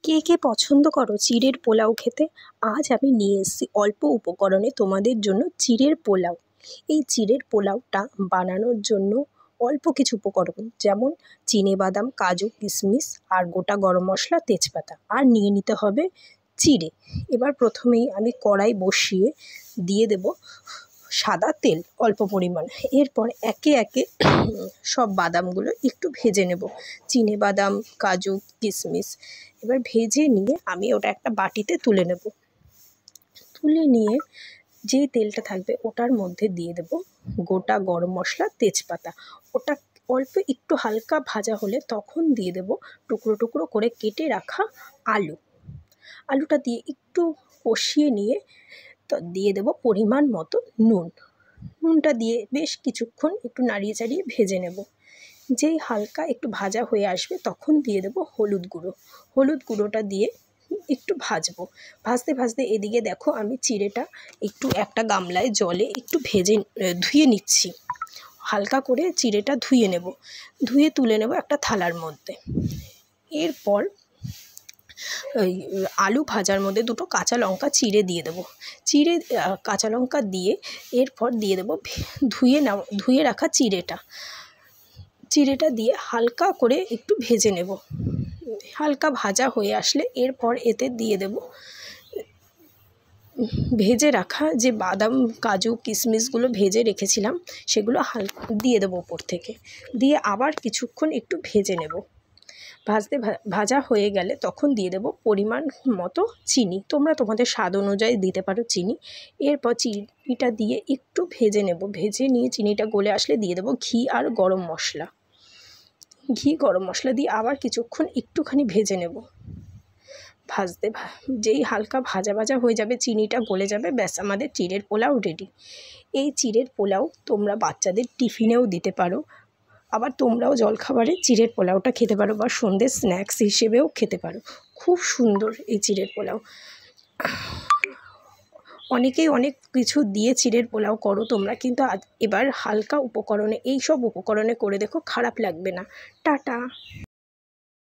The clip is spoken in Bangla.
কে কে পছন্দ করো চিড়ের পোলাও খেতে? আজ আমি নিয়ে এসেছি অল্প উপকরণে তোমাদের জন্য চিড়ের পোলাও। এই চিড়ের পোলাওটা বানানোর জন্য অল্প কিছু উপকরণ, যেমন চিনেবাদাম, কাজু, কিশমিশ আর গোটা গরম মশলা, তেজপাতা, আর নিয়ে নিতে হবে চিড়ে। এবার প্রথমেই আমি কড়াই বসিয়ে দিয়ে দেব সাদা তেল অল্প পরিমাণ। এরপর একে একে সব বাদামগুলো একটু ভেজে নেব, চিনেবাদাম, কাজু, কিশমিশ। এবার ভেজে নিয়ে আমি ওটা একটা বাটিতে তুলে নেব। তুলে নিয়ে যেই তেলটা থাকবে ওটার মধ্যে দিয়ে দেব গোটা গরম মশলা, তেজপাতা। ওটা অল্প একটু হালকা ভাজা হলে তখন দিয়ে দেব টুকরো টুকরো করে কেটে রাখা আলু। আলুটা দিয়ে একটু কষিয়ে নিয়ে তো দিয়ে দেব পরিমাণ মতো নুন। নুনটা দিয়ে বেশ কিছুক্ষণ একটু নাড়িয়ে চাড়িয়ে ভেজে নেব। যেই হালকা একটু ভাজা হয়ে আসবে তখন দিয়ে দেব হলুদ গুঁড়ো। হলুদ গুঁড়োটা দিয়ে একটু ভাজবো। ভাজতে ভাজতে এদিকে দেখো আমি চিড়েটা একটু একটা গামলায় জলে একটু ধুয়ে নিচ্ছি। হালকা করে চিড়েটা ধুয়ে নেব, ধুয়ে তুলে নেব একটা থালার মধ্যে। এরপর ওই আলু ভাজার মধ্যে দুটো কাঁচা লঙ্কা চিড়ে দিয়ে দেবো। কাঁচা লঙ্কা দিয়ে এরপর দিয়ে দেবো ধুয়ে রাখা চিড়েটা দিয়ে হালকা করে একটু ভেজে নেব। হালকা ভাজা হয়ে আসলে এরপর এতে দিয়ে দেব ভেজে রাখা যে বাদাম, কাজু, কিশমিশগুলো ভেজে রেখেছিলাম সেগুলো হালকা দিয়ে দেবো ওপর থেকে, দিয়ে আবার কিছুক্ষণ একটু ভেজে নেব। ভাজা হয়ে গেলে তখন দিয়ে দেব পরিমাণ মতো চিনি। তোমরা তোমাদের স্বাদ অনুযায়ী দিতে পারো চিনি। এরপর চিনিটা দিয়ে একটু ভেজে নেব। ভেজে নিয়ে চিনিটা গলে আসলে দিয়ে দেব ঘি আর গরম মশলা। গরম মশলা দিয়ে আবার কিছুক্ষণ একটুখানি ভেজে নেব। যেই হালকা ভাজা হয়ে যাবে, চিনিটা গলে যাবে, ব্যাস আমাদের চিড়ের পোলাও রেডি। এই চিড়ের পোলাও তোমরা বাচ্চাদের টিফিনেও দিতে পারো, আবার তোমরাও জলখাবারে চিড়ের পোলাওটা খেতে পারো, বা সন্ধ্যের স্ন্যাক্স হিসেবেও খেতে পারো। খুব সুন্দর এই চিড়ের পোলাও। অনেকেই অনেক কিছু দিয়ে চিড়ের পোলাও করো তোমরা, কিন্তু এবার হালকা উপকরণে, এই সব উপকরণে করে দেখো, খারাপ লাগবে না। টাটা।